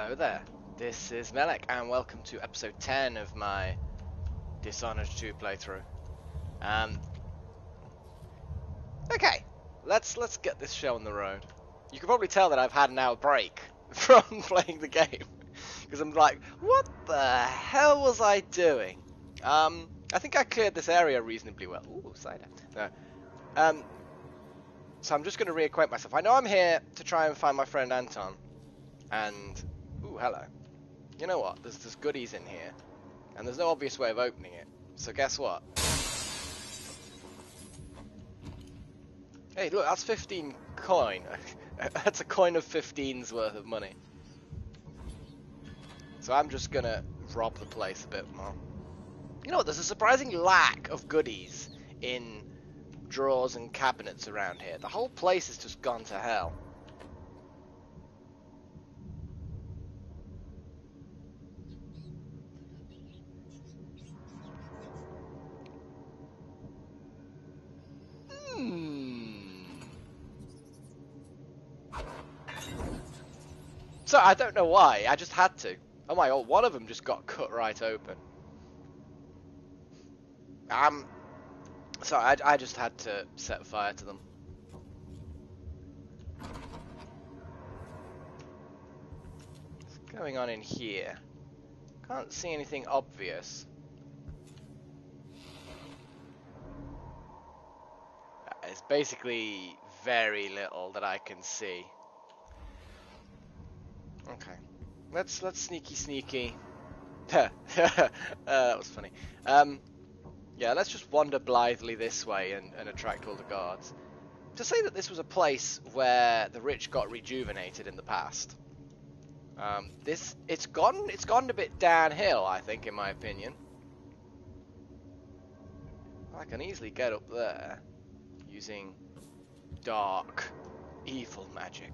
Hello there, this is Melek, and welcome to episode 10 of my Dishonored 2 playthrough. Okay, let's get this show on the road. You can probably tell that I've had an hour break from playing the game, because I'm like, what the hell was I doing? I think I cleared this area reasonably well. Ooh, cider. No. So I'm just going to reacquaint myself. I know I'm here to try and find my friend Anton, and ooh, hello. You know what? There's goodies in here, and there's no obvious way of opening it. So guess what? Hey, look, that's 15 coin. That's a coin of 15's worth of money. So I'm just gonna rob the place a bit more. You know what? There's a surprising lack of goodies in drawers and cabinets around here. The whole place has just gone to hell. So I don't know why, I just had to. Oh my god, one of them just got cut right open. So I just had to set fire to them. What's going on in here? Can't see anything obvious. It's basically very little that I can see. Okay, let's sneaky. That was funny. Yeah, let's just wander blithely this way and attract all the guards. To say that this was a place where the rich got rejuvenated in the past. It's gone a bit downhill, I think, in my opinion. I can easily get up there using dark, evil magic.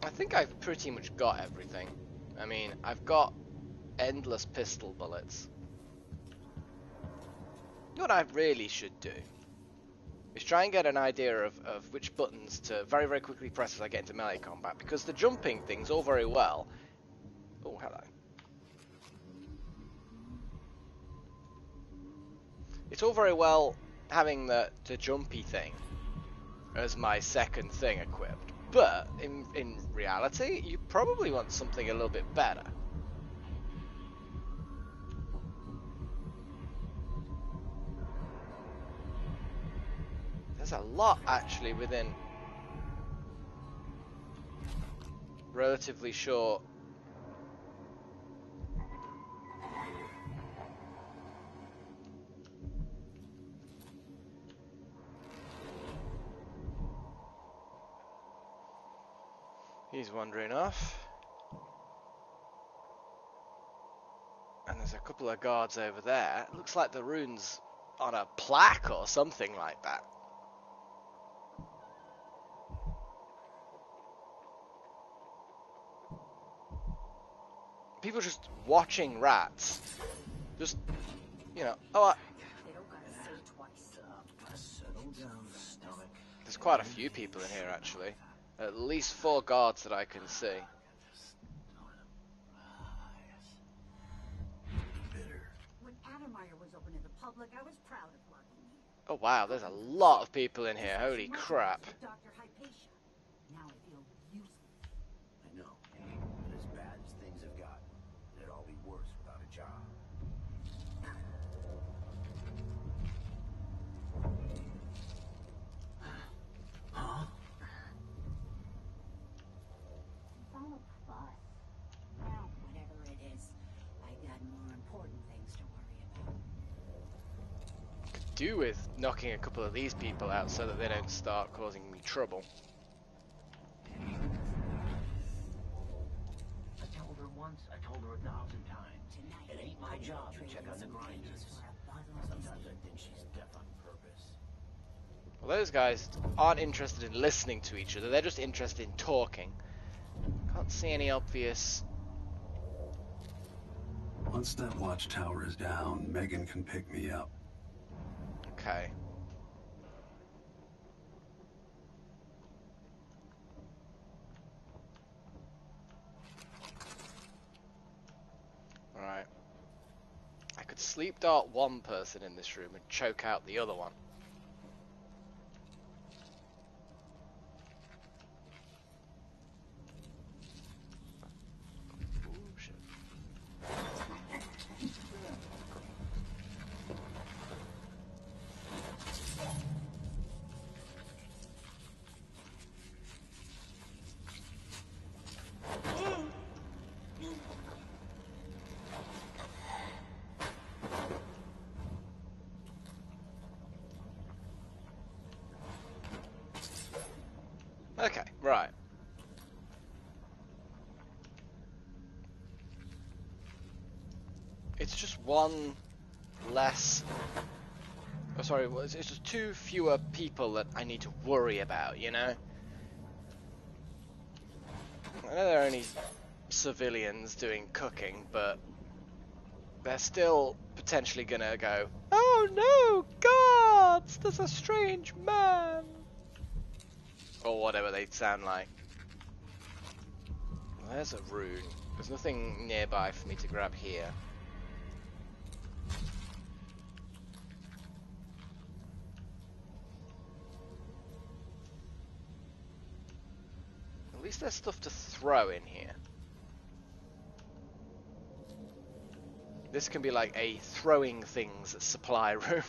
I think I've pretty much got everything. I mean, I've got endless pistol bullets. You know what I really should do? Is try and get an idea of which buttons to very, very quickly press as I get into melee combat, because the jumping thing's all very well. Oh, hello. It's all very well having the jumpy thing as my second thing equipped. But, in reality, you probably want something a little bit better. There's a lot, actually, within relatively short. He's wandering off. And there's a couple of guards over there. It looks like the rune's on a plaque or something like that. People just watching rats. Just, you know, oh, there's quite a few people in here, actually. At least 4 guards that I can see. Oh wow, there's a lot of people in here. Holy crap. I know, but as bad as things have got, it'd all be worse without a job. Huh? Well, whatever it is, I got more important things to worry about. Could do with knocking a couple of these people out so that they don't start causing me trouble. I told her once, I told her 1,000 times. It ain't my job to check on the grinders. Sometimes I think she's deaf on purpose. Well, those guys aren't interested in listening to each other, they're just interested in talking. Can't see any obvious. Once that watchtower is down, Megan can pick me up. Okay. could sleep dart one person in this room and choke out the other one. Ooh, shit. Okay, right. It's just one less... Oh, sorry, it's just two fewer people that I need to worry about, you know? I know there are only civilians doing cooking, but they're still potentially gonna go, "Oh no, guards! There's a strange man!" Or whatever they sound like. Well, there's a rune. There's nothing nearby for me to grab here. At least there's stuff to throw in here. This can be like a throwing things supply room.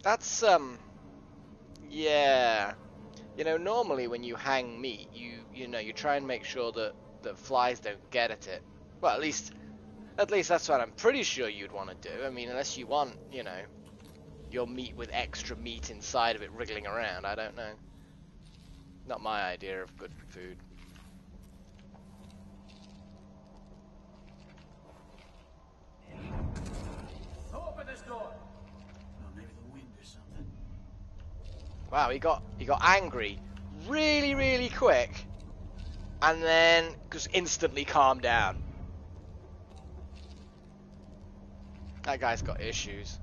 That's, yeah. You know, normally when you hang meat, you know, you try and make sure that flies don't get at it. Well, at least that's what I'm pretty sure you'd want to do. I mean, unless you want, you know, your meat with extra meat inside of it wriggling around. I don't know. Not my idea of good food. Open this door. Oh, maybe the wind or something. Wow, he got angry really, really quick, and then just instantly calmed down. That guy's got issues.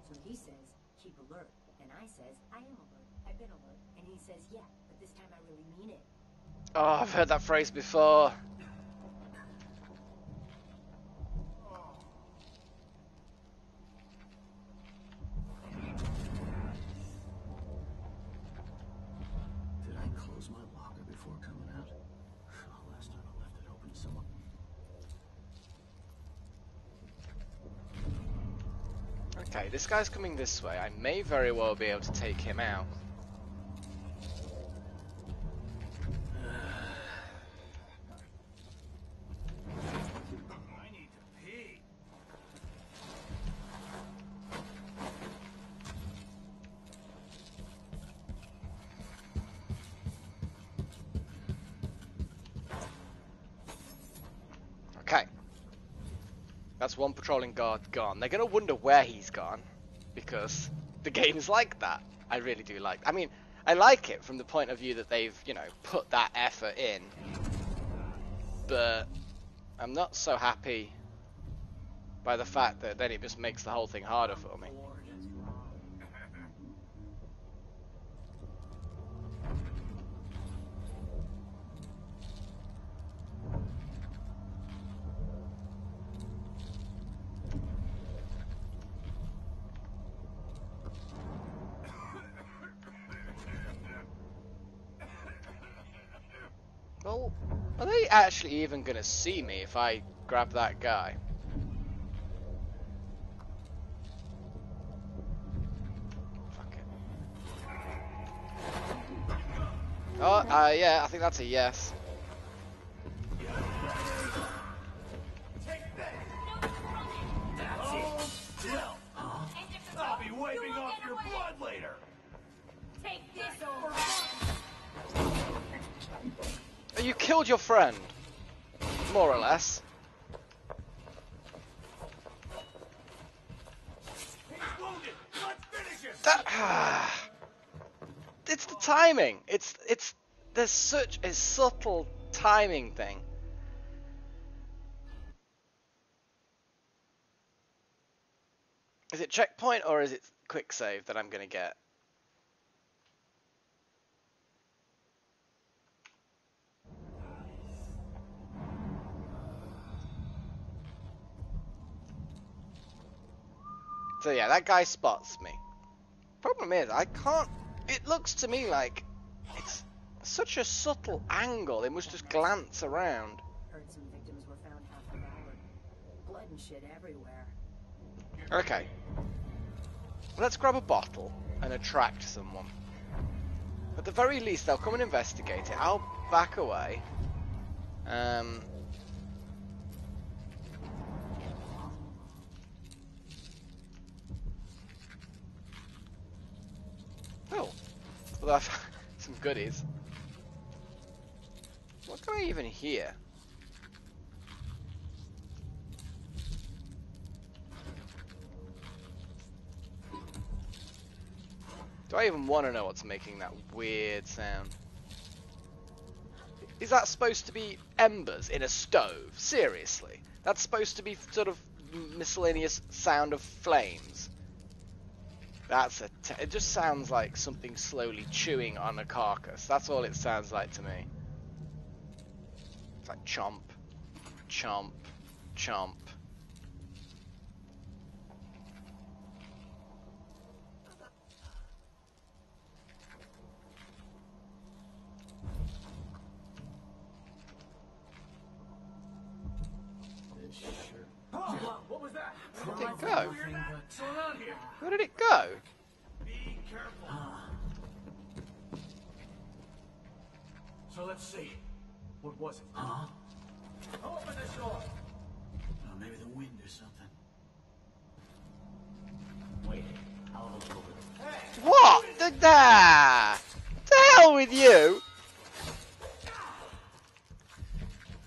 So he says, keep alert. And I says, I am alert. I've been alert. And he says, yeah, but this time I really mean it. Oh, I've heard that phrase before. Did I close my locker before coming out? Oh, last time I left it open to someone. Okay, this guy's coming this way. I may very well be able to take him out. I need to pee. Okay. That's one patrolling guard gone. They're gonna wonder where he's gone, because the game is like that. I really do like. I mean, I like it from the point of view that they've, you know, put that effort in. But I'm not so happy by the fact that then it just makes the whole thing harder for me. Well, are they actually even gonna see me if I grab that guy? Fuck it. Oh, yeah, I think that's a yes. I'll be wiping off your blood later. Take this over. You killed your friend, more or less. He's wounded. Let's finish him. That, it's the timing. There's such a subtle timing thing. Is it checkpoint or is it quick save that I'm gonna get? So yeah, that guy spots me. Problem is, I can't... It looks to me like it's such a subtle angle. They must just glance around. Heard some victims were found half devoured. Blood and shit everywhere. Okay. Let's grab a bottle and attract someone. At the very least, they'll come and investigate it. I'll back away. Oh. Well, I've some goodies. What can I even hear? Do I even want to know what's making that weird sound? Is that supposed to be embers in a stove? Seriously? That's supposed to be sort of miscellaneous sound of flames? It just sounds like something slowly chewing on a carcass. That's all it sounds like to me. It's like chomp, chomp, chomp. What was that? Where did it go? What's going on here? Where did it go? Be careful. So let's see. What was it? Huh? Open the door. Oh, maybe the wind or something. Wait, I'll look over there. Hey! What? The hell with you?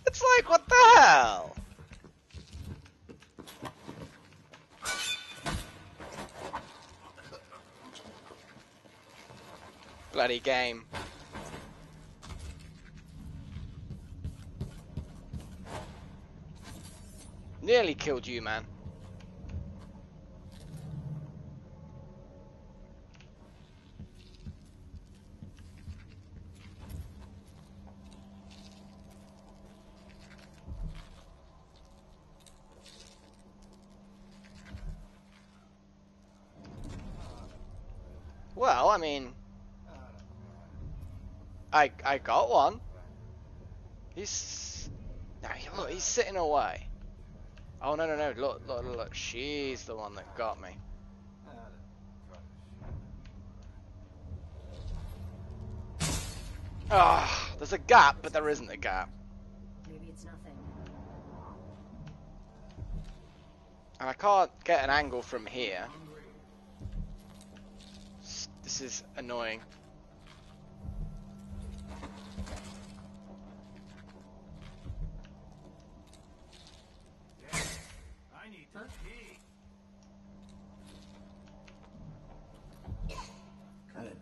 It's like, what the hell? Bloody game. Nearly killed you, man. Well, I mean, I got one. He's look, he's sitting away. Oh no, look, she's the one that got me. Ah, there's a gap, but there isn't a gap. Maybe it's nothing. And I can't get an angle from here. This is annoying. I need to pee. Cut it.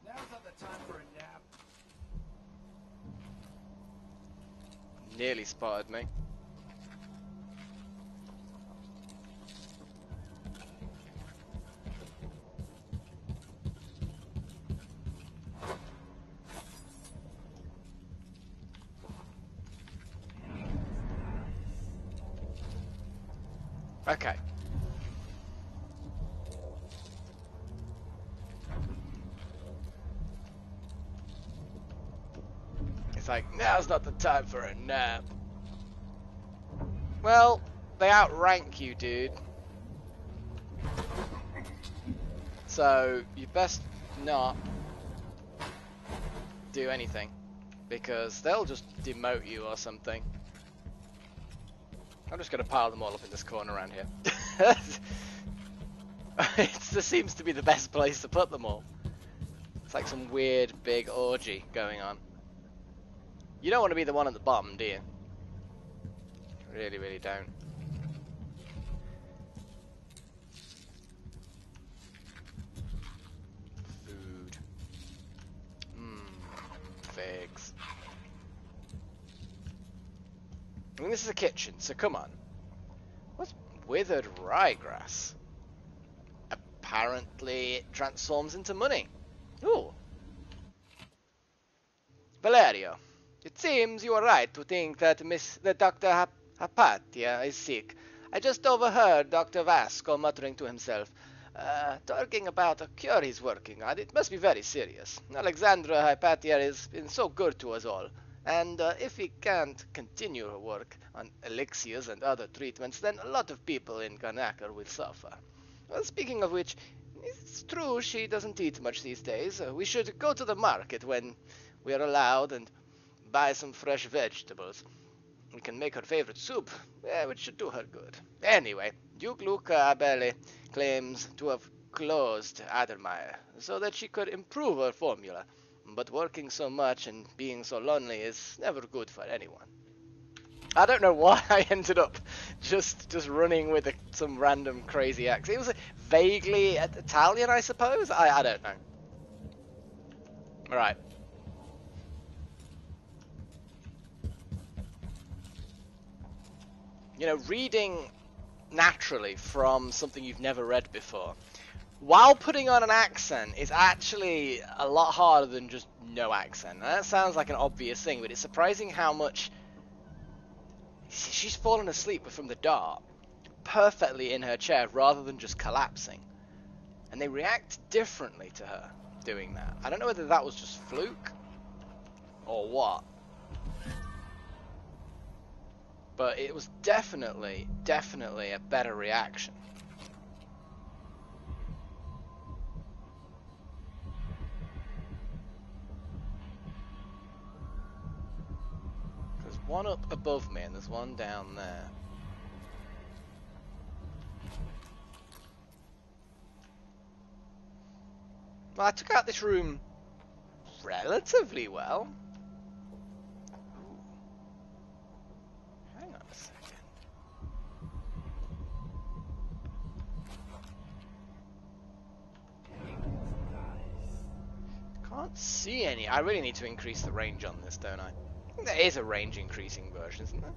Now's not the time for a nap. Nearly spotted me. Okay. It's like, now's not the time for a nap. Well, they outrank you, dude. So, you best not do anything, because they'll just demote you or something. I'm just going to pile them all up in this corner around here. This seems to be the best place to put them all. It's like some weird big orgy going on. You don't want to be the one at the bottom, do you? Really, really don't. Food. Figs. I mean, this is a kitchen, so come on. What's withered ryegrass? Apparently it transforms into money. Ooh. Valerio, it seems you are right to think that Dr. Hypatia is sick. I just overheard Dr. Vasco muttering to himself, talking about a cure he's working on. It must be very serious. Alexandra Hypatia has been so good to us all. And if he can't continue her work on elixirs and other treatments, then a lot of people in Karnaker will suffer. Well, speaking of which, it's true she doesn't eat much these days. We should go to the market when we are allowed and buy some fresh vegetables. We can make her favorite soup, which should do her good. Anyway, Duke Luca Abele claims to have closed Adelmeyer so that she could improve her formula. But working so much and being so lonely is never good for anyone. I don't know why I ended up just running with some random crazy accent. It was vaguely Italian, I suppose? I don't know. Alright. You know, reading naturally from something you've never read before, while putting on an accent, is actually a lot harder than just no accent. Now, that sounds like an obvious thing, but it's surprising how much... She's fallen asleep from the dart perfectly in her chair rather than just collapsing. And they react differently to her doing that. I don't know whether that was just fluke or what. But it was definitely a better reaction. There's one up above me and there's one down there. Well, I took out this room relatively well. Ooh. Hang on a second. Can't see any. I really need to increase the range on this, don't I? There is a range increasing version, isn't there?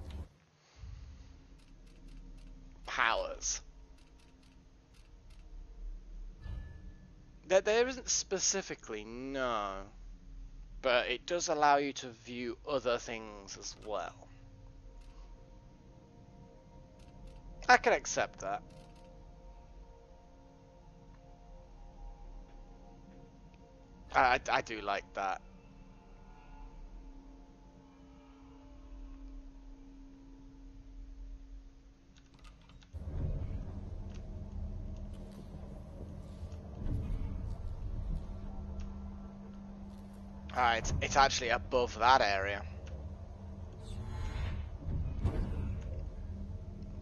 Powers. There isn't specifically, no. But it does allow you to view other things as well. I can accept that. I do like that. Alright, it's actually above that area.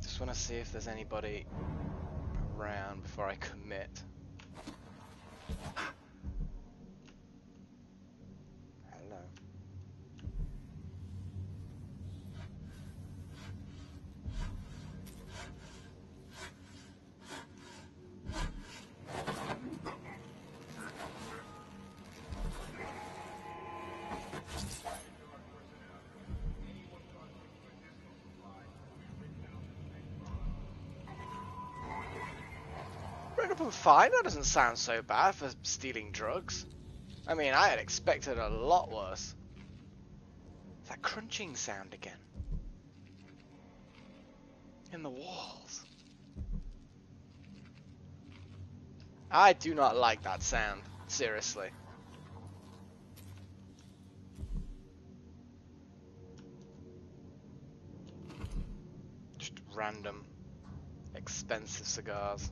Just want to see if there's anybody around before I commit. Hello. Ran up and fine, that doesn't sound so bad for stealing drugs. I mean, I had expected a lot worse. That crunching sound again. In the walls. I do not like that sound, seriously. Just random, expensive cigars.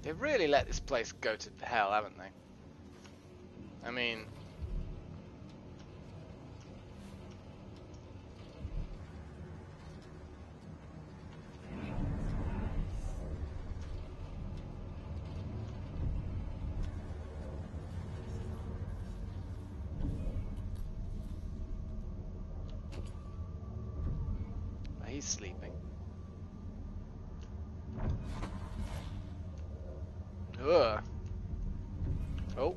They've really let this place go to hell, haven't they? I mean... He's sleeping. Ugh. Oh.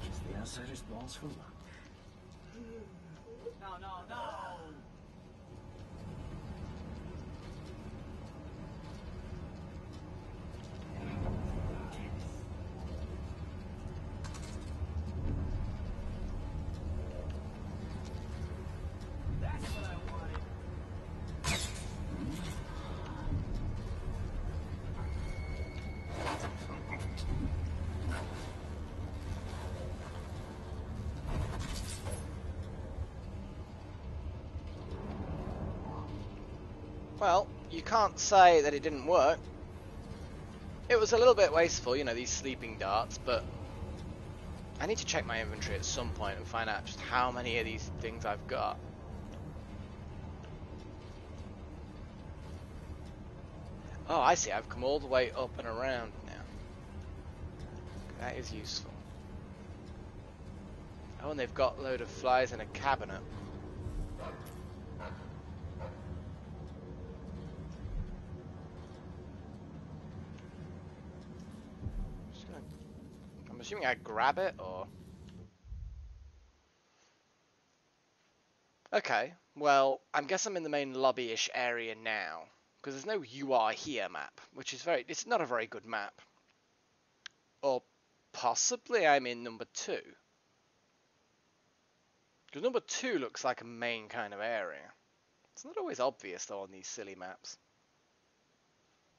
Kiss the outsider's balls for luck. No, no, no! That's what I wanted. Well, you can't say that it didn't work. It was a little bit wasteful, you know, these sleeping darts, but I need to check my inventory at some point and find out just how many of these things I've got. Oh, I see, I've come all the way up and around now. That is useful. Oh, and they've got a load of flies in a cabinet. I'm assuming I grab it, or... Okay, well, I guess I'm in the main lobby-ish area now, because there's no "You Are Here" map, which is it's not a very good map. Or possibly I'm in number 2. Because number 2 looks like a main kind of area. It's not always obvious, though, on these silly maps.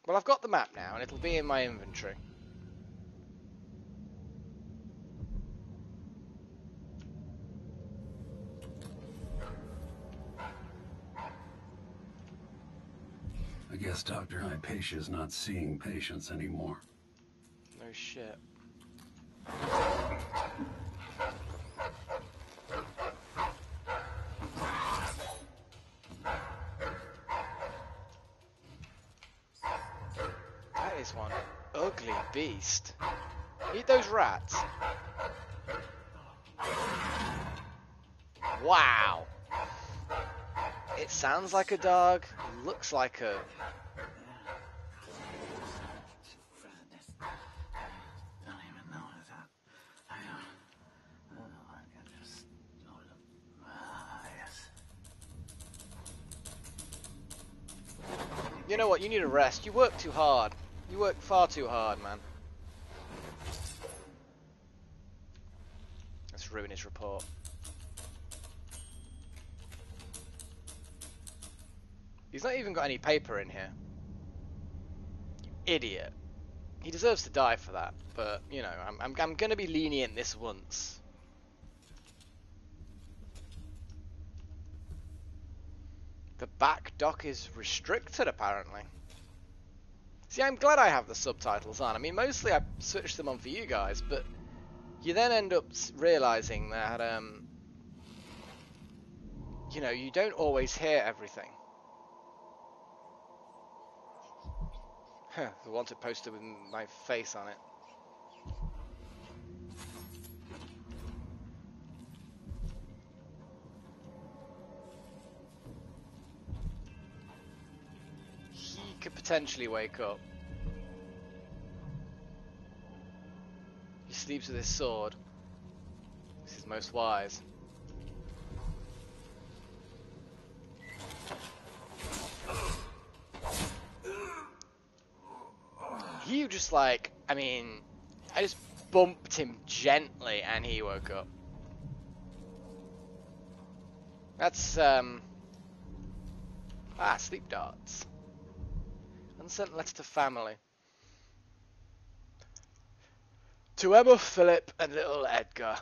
Well, I've got the map now, and it'll be in my inventory. I guess Dr. Hypatia's not seeing patients anymore. No shit. That is one ugly beast. Eat those rats. Wow. It sounds like a dog. It looks like a... You know what? You need a rest. You work too hard. You work far too hard, man. Let's ruin his report. He's not even got any paper in here. You idiot. He deserves to die for that, but, you know, I'm gonna be lenient this once. The back dock is restricted, apparently. See, I'm glad I have the subtitles on. I mean, mostly I switched them on for you guys, but you then end up realizing that, you know, you don't always hear everything. The wanted poster with my face on it. He could potentially wake up. He sleeps with his sword. This is most wise. You just like, I mean, I just bumped him gently and he woke up. That's, sleep darts. Unsent letter to family. To Emma, Philip, and little Edgar.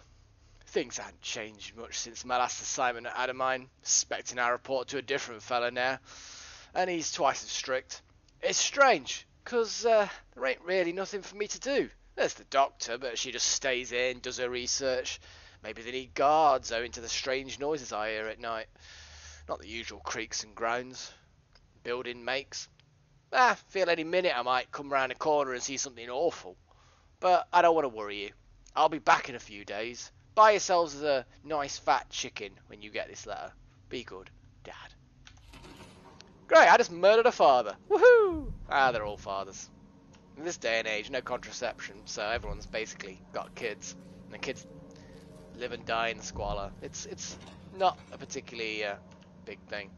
Things haven't changed much since my last assignment at Adamine. Expecting our report to a different fella now. And he's twice as strict. It's strange. Because there ain't really nothing for me to do. There's the doctor, but she just stays in, does her research. Maybe they need guards owing to the strange noises I hear at night. Not the usual creaks and groans building makes. Feel any minute I might come round a corner and see something awful. But I don't want to worry you. I'll be back in a few days. Buy yourselves a nice fat chicken when you get this letter. Be good, Dad. Great, I just murdered a father. Woohoo! They're all fathers. In this day and age, no contraception, so everyone's basically got kids. And the kids live and die in squalor. It's not a particularly big thing.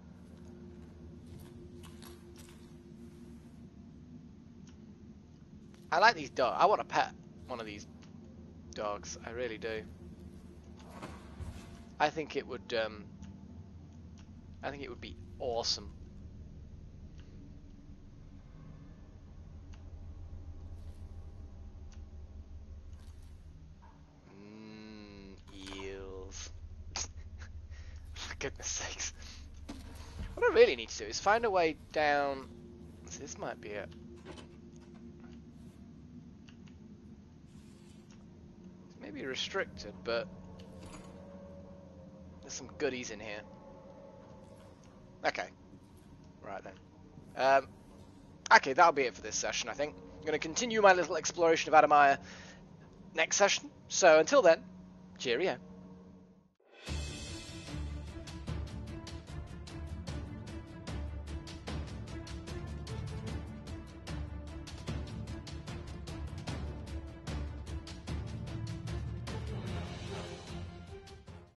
I like these dogs. I want to pet one of these dogs. I really do. I think it would be awesome. Eels. For goodness sakes. What I really need to do is find a way down. So this might be it. It's maybe restricted, but there's some goodies in here. Okay. Right then. Okay, that'll be it for this session, I think. I'm going to continue my little exploration of Adamaya next session. So until then, cheerio.